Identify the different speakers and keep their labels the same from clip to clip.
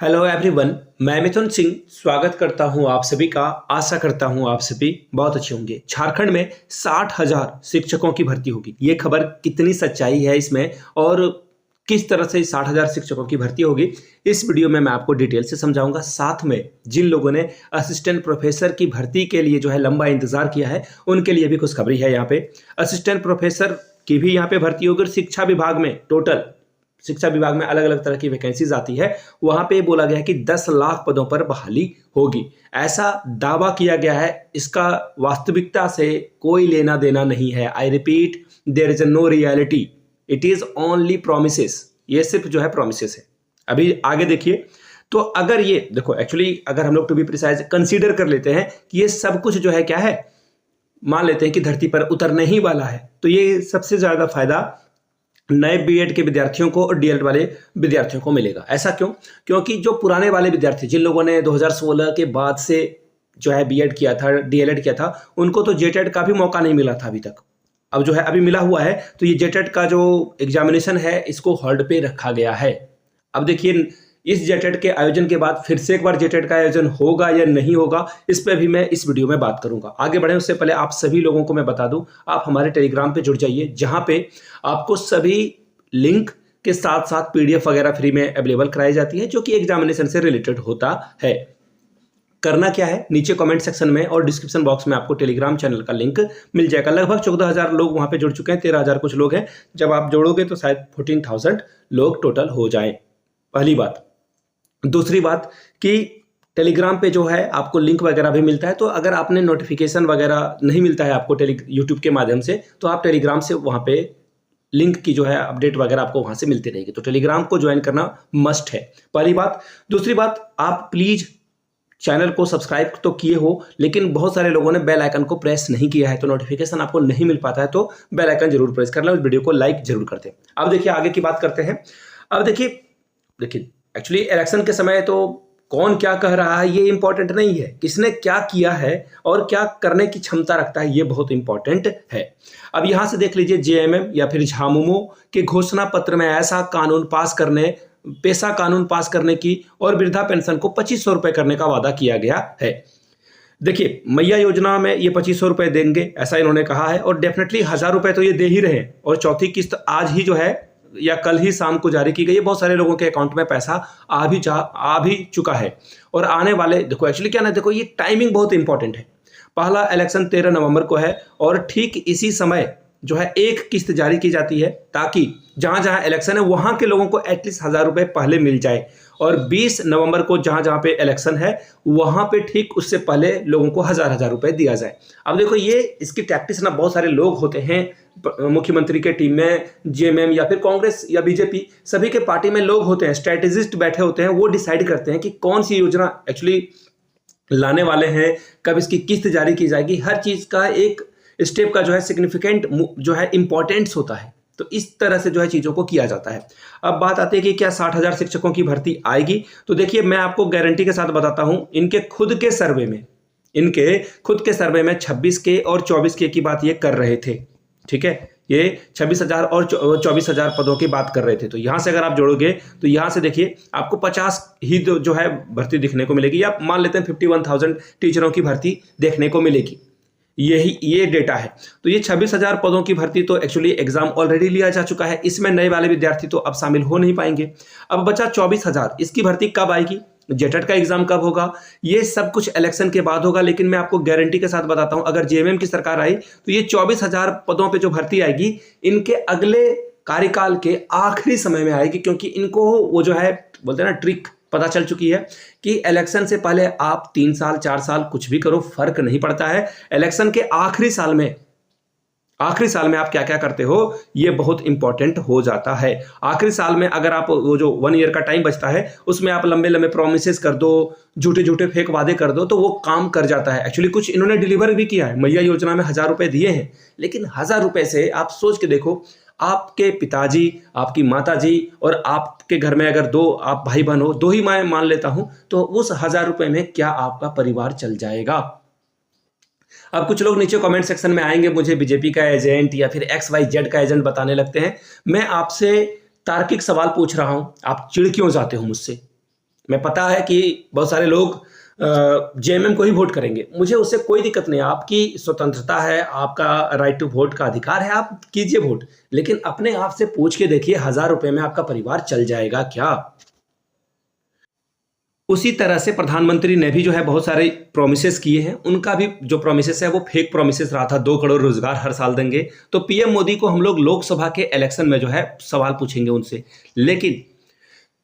Speaker 1: Hello everyone, मैं मिथुन सिंह स्वागत करता हूं आप सभी का। आशा करता हूं आप सभी बहुत अच्छे होंगे। झारखंड में 60,000 शिक्षकों की भर्ती होगी। ये खबर कितनी सच्चाई है इसमें और किस तरह से 60,000 शिक्षकों की भर्ती होगी, इस वीडियो में मैं आपको डिटेल से समझाऊंगा। साथ में जिन लोगों ने असिस्टेंट प्रोफेसर की भर्ती के लिए जो है लंबा इंतजार किया है, उनके लिए भी खुशखबरी है। यहाँ पे असिस्टेंट प्रोफेसर की भी यहाँ पे भर्ती होगी और शिक्षा विभाग में अलग अलग तरह की वैकेंसीज आती है। वहां पे बोला गया है कि 10 लाख पदों पर बहाली होगी, ऐसा दावा किया गया है। इसका वास्तविकता से कोई लेना देना नहीं है। I repeat, there is no reality, it is only promises. ये सिर्फ जो है प्रोमिसेस है। अभी आगे देखिए, तो अगर ये देखो, एक्चुअली अगर हम लोग टू बी प्रिसाइज कंसीडर कर लेते हैं कि ये सब कुछ जो है क्या है, मान लेते हैं कि धरती पर उतरने ही वाला है, तो ये सबसे ज्यादा फायदा नए बीएड के विद्यार्थियों को और डीएलएड वाले विद्यार्थियों को मिलेगा। ऐसा क्यों? क्योंकि जो पुराने वाले विद्यार्थी, जिन लोगों ने 2016 के बाद से जो है बीएड किया था, डीएलएड किया था, उनको तो जेटेड का भी मौका नहीं मिला था अभी तक। अब जो है अभी मिला हुआ है, तो ये जेटेड का जो एग्जामिनेशन है इसको होल्ड पे रखा गया है। अब देखिए, इस जेटेड के आयोजन के बाद फिर से एक बार जेटेड का आयोजन होगा या नहीं होगा, इस पर भी मैं इस वीडियो में बात करूंगा। आगे बढ़े उससे पहले आप सभी लोगों को मैं बता दूं, आप हमारे टेलीग्राम पे जुड़ जाइए, जहां पे आपको सभी लिंक के साथ साथ पीडीएफ वगैरह फ्री में अवेलेबल कराई जाती है, जो कि एग्जामिनेशन से रिलेटेड होता है। करना क्या है, नीचे कमेंट सेक्शन में और डिस्क्रिप्शन बॉक्स में आपको टेलीग्राम चैनल का लिंक मिल जाएगा। लगभग 14,000 लोग वहां पे जुड़ चुके हैं, 13,000 कुछ लोग हैं। जब आप जोड़ोगे तो शायद 14,000 लोग टोटल हो जाए। पहली बात। दूसरी बात कि टेलीग्राम पे जो है आपको लिंक वगैरह भी मिलता है, तो अगर आपने नोटिफिकेशन वगैरह नहीं मिलता है आपको यूट्यूब के माध्यम से, तो आप टेलीग्राम से वहाँ पे लिंक की जो है अपडेट वगैरह आपको वहाँ से मिलती रहेगी। तो टेलीग्राम को ज्वाइन करना मस्ट है, पहली बात। दूसरी बात, आप प्लीज चैनल को सब्सक्राइब तो किए हो, लेकिन बहुत सारे लोगों ने बेल आइकन को प्रेस नहीं किया है, तो नोटिफिकेशन आपको नहीं मिल पाता है। तो बेल आइकन जरूर प्रेस कर लें और वीडियो को लाइक जरूर करते हैं। अब देखिए आगे की बात करते हैं। अब देखिए एक्चुअली इलेक्शन के समय तो कौन क्या कह रहा है ये इंपॉर्टेंट नहीं है, किसने क्या किया है और क्या करने की क्षमता रखता है ये बहुत इंपॉर्टेंट है। अब यहां से देख लीजिए, जेएमएम या फिर झामुमो के घोषणा पत्र में ऐसा कानून पास करने, पैसा कानून पास करने की और वृद्धा पेंशन को 2,500 रुपए करने का वादा किया गया है। देखिए, मैया योजना में ये 2,500 रुपए देंगे ऐसा इन्होंने कहा है, और डेफिनेटली 1,000 रुपए तो ये दे ही रहे, और चौथी किस्त आज ही जो है या कल ही शाम को जारी की गई है। बहुत सारे लोगों के अकाउंट में पैसा आ भी चुका है, और आने वाले, देखो एक्चुअली क्या ना, देखो ये टाइमिंग बहुत इंपॉर्टेंट है। पहला इलेक्शन 13 नवंबर को है, और ठीक इसी समय जो है एक किस्त जारी की जाती है, ताकि जहां जहां इलेक्शन है वहां के लोगों को एटलीस्ट 1,000 रुपए पहले मिल जाए, और 20 नवंबर को जहां जहां पे इलेक्शन है वहां पे ठीक उससे पहले लोगों को 1,000 रुपए दिया जाए। अब देखो, ये इसकी टैक्टिस ना, बहुत सारे लोग होते हैं मुख्यमंत्री के टीम में, जेएमएम या फिर कांग्रेस या बीजेपी, सभी के पार्टी में लोग होते हैं, स्ट्रेटेजिस्ट बैठे होते हैं, वो डिसाइड करते हैं कि कौन सी योजना एक्चुअली लाने वाले हैं, कब इसकी किस्त जारी की जाएगी। हर चीज का एक स्टेप का जो है सिग्निफिकेंट जो है इंपॉर्टेंस होता है, तो इस तरह से जो है चीजों को किया जाता है। अब बात आती है कि क्या 60,000 शिक्षकों की भर्ती आएगी, तो देखिए मैं आपको गारंटी के साथ बताता हूं, इनके खुद के सर्वे में 26 के और 24 के की बात ये कर रहे थे। ठीक है, ये 26,000 और 24,000 पदों की बात कर रहे थे। तो यहां से अगर आप जोड़ोगे तो यहां से देखिए आपको 50 ही जो है भर्ती दिखने को मिलेगी, या मान लेते हैं 51,000 टीचरों की भर्ती देखने को मिलेगी। ये डेटा है। तो ये 26,000 पदों की भर्ती तो एक्चुअली एग्जाम ऑलरेडी लिया जा चुका है, इसमें नए वाले विद्यार्थी तो अब शामिल हो नहीं पाएंगे। अब बचा 24,000, इसकी भर्ती कब आएगी, जेटेड का एग्जाम कब होगा, ये सब कुछ इलेक्शन के बाद होगा। लेकिन मैं आपको गारंटी के साथ बताता हूं, अगर जेएमएम की सरकार आई तो ये 24,000 पदों पे जो भर्ती आएगी, इनके अगले कार्यकाल के आखिरी समय में आएगी, क्योंकि इनको वो जो है बोलते हैं ना ट्रिक पता चल चुकी है कि इलेक्शन से पहले आप 3 साल 4 साल कुछ भी करो, फर्क नहीं पड़ता है। इलेक्शन के आखिरी साल में आप क्या क्या करते हो ये बहुत इंपॉर्टेंट हो जाता है। आखिरी साल में अगर आप वो जो 1 ईयर का टाइम बचता है उसमें आप लंबे लंबे प्रोमिसेस कर दो, झूठे फेक वादे कर दो, तो वो काम कर जाता है। एक्चुअली कुछ इन्होंने डिलीवर भी किया है। मैया योजना में 1,000 रुपए दिए हैं, लेकिन 1,000 रुपए से आप सोच के देखो, आपके पिताजी, आपकी माताजी और आपके घर में अगर 2 आप भाई बहन हो, 2 ही मैं मान लेता हूं, तो उस 1,000 रुपए में क्या आपका परिवार चल जाएगा। अब कुछ लोग नीचे कमेंट सेक्शन में आएंगे, मुझे बीजेपी का एजेंट या फिर XYZ का एजेंट बताने लगते हैं। मैं आपसे तार्किक सवाल पूछ रहा हूं, आप चिढ़ क्यों जाते हो मुझसे? मैं पता है कि बहुत सारे लोग जेएमएम को ही वोट करेंगे, मुझे उससे कोई दिक्कत नहीं है, आपकी स्वतंत्रता है, आपका राइट टू वोट का अधिकार है, आप कीजिए वोट, लेकिन अपने आप से पूछ के देखिए 1000 रुपए में आपका परिवार चल जाएगा क्या? उसी तरह से प्रधानमंत्री ने भी जो है बहुत सारे प्रोमिसेस किए हैं, उनका भी जो प्रोमिसेस है वो फेक प्रोमिसेस रहा था, 2 करोड़ रोजगार हर साल देंगे। तो पीएम मोदी को हम लोग लोकसभा के इलेक्शन में जो है सवाल पूछेंगे उनसे, लेकिन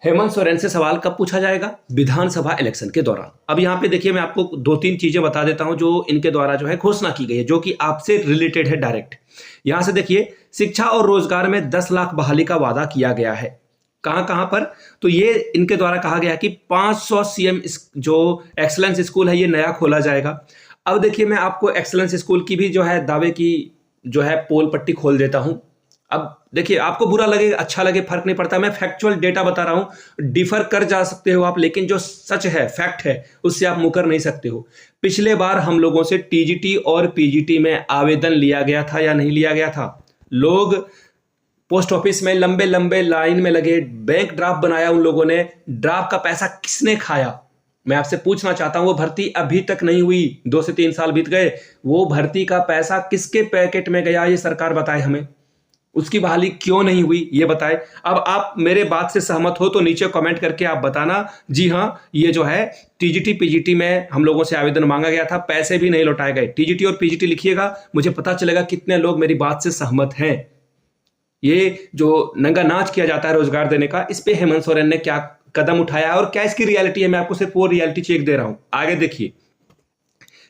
Speaker 1: हेमंत सोरेन से सवाल कब पूछा जाएगा? विधानसभा इलेक्शन के दौरान। अब यहाँ पे देखिए, मैं आपको 2-3 चीजें बता देता हूं जो इनके द्वारा जो है घोषणा की गई है, जो कि आपसे रिलेटेड है डायरेक्ट। यहां से देखिए, शिक्षा और रोजगार में 10 लाख बहाली का वादा किया गया है। कहां कहां पर? तो ये इनके द्वारा कहा गया कि 500 सीएम जो एक्सलेंस स्कूल है ये नया खोला जाएगा। अब देखिए, मैं आपको एक्सलेंस स्कूल की भी जो है दावे की जो है पोल पट्टी खोल देता हूं। अब देखिए, आपको बुरा लगे अच्छा लगे फर्क नहीं पड़ता, मैं फैक्चुअल डेटा बता रहा हूं, डिफर कर जा सकते हो आप, लेकिन जो सच है, फैक्ट है, उससे आप मुकर नहीं सकते हो। पिछले बार हम लोगों से टीजीटी और पीजीटी में आवेदन लिया गया था या नहीं लिया गया था? लोग पोस्ट ऑफिस में लंबे लंबे लाइन में लगे, बैंक ड्राफ्ट बनाया उन लोगों ने, ड्राफ्ट का पैसा किसने खाया? मैं आपसे पूछना चाहता हूं, वो भर्ती अभी तक नहीं हुई, 2 से 3 साल बीत गए, वो भर्ती का पैसा किसके पैकेट में गया? ये सरकार बताए हमें। उसकी बहाली क्यों नहीं हुई ये बताए। अब आप मेरे बात से सहमत हो तो नीचे कमेंट करके आप बताना, जी हाँ, ये जो है टीजीटी पीजीटी में हम लोगों से आवेदन मांगा गया था, पैसे भी नहीं लौटाए गए। टीजीटी और पीजीटी लिखिएगा, मुझे पता चलेगा कितने लोग मेरी बात से सहमत हैं। ये जो नंगा नाच किया जाता है रोजगार देने का, इस पे हेमंत सोरेन ने क्या कदम उठाया और क्या इसकी रियलिटी है, मैं आपको सिर्फ वो रियलिटी चेक दे रहा हूं। आगे देखिए,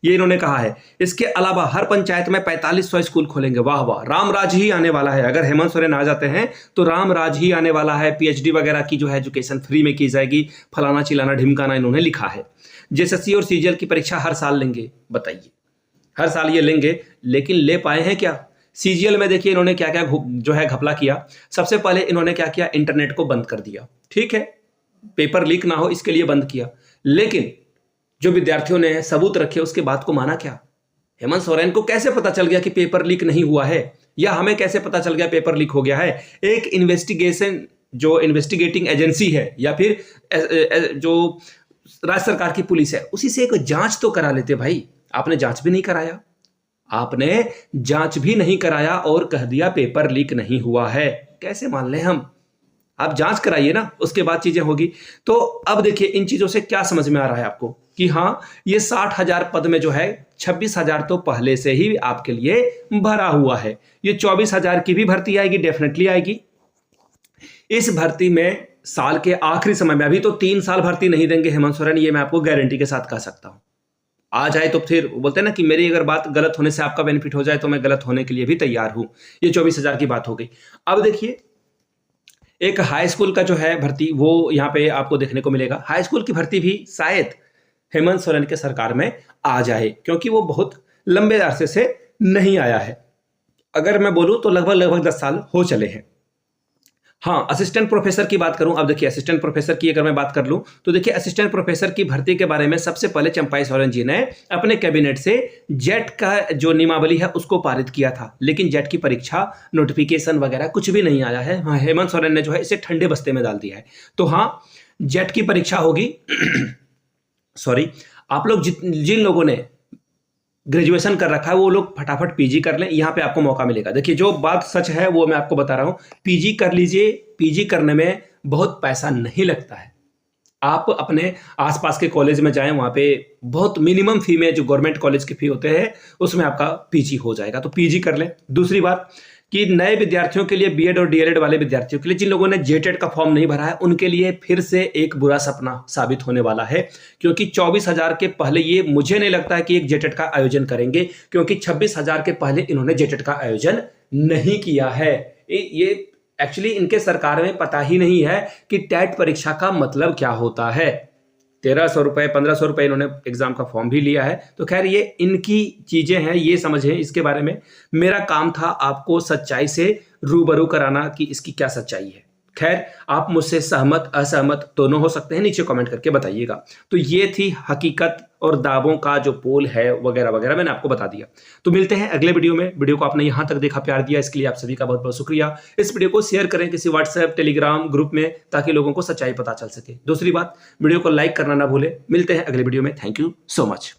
Speaker 1: ये इन्होंने कहा है, इसके अलावा हर पंचायत में 4500 स्कूल खोलेंगे। वाह वाह, रामराज ही आने वाला है। अगर हेमंत सोरेन आ जाते हैं तो रामराज ही आने वाला है। पीएचडी वगैरह की जो है एजुकेशन फ्री में की जाएगी, फलाना चिलाना ढिमकाना इन्होंने लिखा है। जेएसएससी और सीजीएल की परीक्षा हर साल लेंगे, बताइए, हर साल ये लेंगे, लेकिन ले पाए हैं क्या? सीजीएल में देखिए इन्होंने क्या क्या जो है घपला किया। सबसे पहले इन्होंने क्या किया, इंटरनेट को बंद कर दिया, ठीक है, पेपर लीक ना हो इसके लिए बंद किया, लेकिन जो विद्यार्थियों ने सबूत रखे उसके बाद को माना क्या? हेमंत सोरेन को कैसे पता चल गया कि पेपर लीक नहीं हुआ है, या हमें कैसे पता चल गया पेपर लीक हो गया है? एक इन्वेस्टिगेशन जो इन्वेस्टिगेटिंग एजेंसी है या फिर जो राज्य सरकार की पुलिस है, उसी से एक जांच तो करा लेते भाई। आपने जांच भी नहीं कराया, आपने जांच भी नहीं कराया और कह दिया पेपर लीक नहीं हुआ है। कैसे मान लें हम? आप जांच कराइए ना, उसके बाद चीजें होगी। तो अब देखिए, इन चीजों से क्या समझ में आ रहा है आपको कि हाँ, ये 60,000 पद में जो है 26,000 तो पहले से ही आपके लिए भरा हुआ है। ये 24,000 की भी भर्ती आएगी, डेफिनेटली आएगी। इस भर्ती में साल के आखिरी समय में, अभी तो 3 साल भर्ती नहीं देंगे हेमंत सोरेन, ये मैं आपको गारंटी के साथ कह सकता हूं। आ जाए तो फिर बोलते हैं ना कि मेरी अगर बात गलत होने से आपका बेनिफिट हो जाए तो मैं गलत होने के लिए भी तैयार हूं। ये 24,000 की बात हो गई। अब देखिए, एक हाई स्कूल का जो है भर्ती, वो यहां पे आपको देखने को मिलेगा। हाई स्कूल की भर्ती भी शायद हेमंत सोरेन के सरकार में आ जाए, क्योंकि वो बहुत लंबे अरसे से नहीं आया है। अगर मैं बोलूं तो लगभग 10 साल हो चले हैं। हाँ, असिस्टेंट प्रोफेसर की बात करूं, अब देखिए असिस्टेंट प्रोफेसर की अगर मैं बात कर लूं तो देखिए, असिस्टेंट प्रोफेसर की भर्ती के बारे में सबसे पहले चंपाई सोरेन जी ने अपने कैबिनेट से जेट का जो नियमावली है उसको पारित किया था, लेकिन जेट की परीक्षा नोटिफिकेशन वगैरह कुछ भी नहीं आया है। हाँ, हेमंत सोरेन ने जो है इसे ठंडे बस्ते में डाल दिया है। तो हाँ, जेट की परीक्षा होगी। सॉरी, आप लोग जिन लोगों ने ग्रेजुएशन कर रखा है वो लोग फटाफट पीजी कर लें, यहां पे आपको मौका मिलेगा। देखिए, जो बात सच है वो मैं आपको बता रहा हूं, पीजी कर लीजिए। पीजी करने में बहुत पैसा नहीं लगता है। आप अपने आसपास के कॉलेज में जाएं, वहां पे बहुत मिनिमम फी में, जो गवर्नमेंट कॉलेज की फी होते हैं उसमें आपका पीजी हो जाएगा, तो पीजी कर लें। दूसरी बात कि नए विद्यार्थियों के लिए, बीएड और डीएलएड वाले विद्यार्थियों के लिए, जिन लोगों ने जेटेट का फॉर्म नहीं भरा है, उनके लिए फिर से एक बुरा सपना साबित होने वाला है, क्योंकि 24,000 के पहले ये मुझे नहीं लगता है कि एक जेटेट का आयोजन करेंगे, क्योंकि 26,000 के पहले इन्होंने जेटेट का आयोजन नहीं किया है। ये एक्चुअली इनके सरकार में पता ही नहीं है कि टेट परीक्षा का मतलब क्या होता है। 1,300 रुपए 1,500 रुपए इन्होंने एग्जाम का फॉर्म भी लिया है। तो खैर, ये इनकी चीजें हैं, ये समझें इसके बारे में। मेरा काम था आपको सच्चाई से रूबरू कराना कि इसकी क्या सच्चाई है। खैर, आप मुझसे सहमत असहमत दोनों हो सकते हैं, नीचे कमेंट करके बताइएगा। तो ये थी हकीकत और दावों का जो पोल है वगैरह वगैरह, मैंने आपको बता दिया। तो मिलते हैं अगले वीडियो में। वीडियो को आपने यहां तक देखा, प्यार दिया, इसके लिए आप सभी का बहुत बहुत शुक्रिया। इस वीडियो को शेयर करें किसी व्हाट्सएप टेलीग्राम ग्रुप में, ताकि लोगों को सच्चाई पता चल सके। दूसरी बात, वीडियो को लाइक करना ना भूलें। मिलते हैं अगले वीडियो में। Thank you so much.